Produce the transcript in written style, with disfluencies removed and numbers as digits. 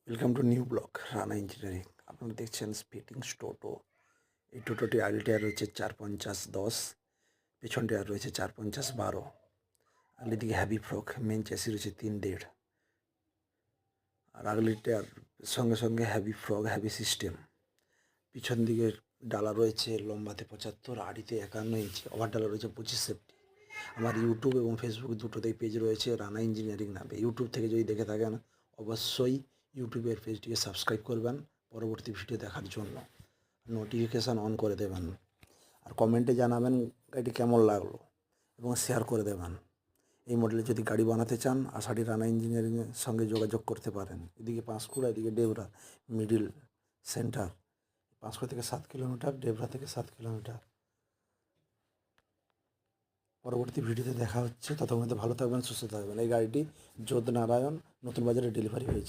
Welcome to new block Rana engineering. আপনারা দেখছেন স্পিটিংস টোটো। এই টোটোটি আগের টায়ার রয়েছে 450-10, পেছন টায়ার রয়েছে 450-12। আগলি দিকে হ্যাভি ফ্রক, মেন চ্যাসি রয়েছে 3.5, আর আগলি টায়ার সঙ্গে সঙ্গে হ্যাভি ফ্রক, হ্যাভি সিস্টেম। পিছন দিকে ডালা রয়েছে লম্বাতে 75, আড়িতে 51 ইঞ্চি, ওভার ডালা রয়েছে 25 সেফটি। আমার ইউটিউব এবং ফেসবুক দুটোতেই পেজ রয়েছে রানা ইঞ্জিনিয়ারিং নামে। ইউটিউব থেকে যদি দেখে থাকেন অবশ্যই ইউটিউবের পেজটিকে সাবস্ক্রাইব করবেন পরবর্তী ভিডিও দেখার জন্য, নোটিফিকেশান অন করে দেবেন, আর কমেন্টে জানাবেন গাড়িটি কেমন লাগলো এবং শেয়ার করে দেবেন। এই মডেলে যদি গাড়ি বানাতে চান আশাটি রানা ইঞ্জিনিয়ারিংয়ের সঙ্গে যোগাযোগ করতে পারেন। এদিকে পাঁশকুড়া, এদিকে ডেবরা, মিডিল সেন্টার। পাঁশকুড়া থেকে 7 কিলোমিটার, ডেবরা থেকে 7 কিলোমিটার। পরবর্তী ভিডিওতে দেখা হচ্ছে, ততক্ষণ ভালো থাকবেন, সুস্থ থাকবেন। এই গাড়িটি যোধনারায়ণ নতুন বাজারে ডেলিভারি হয়েছে।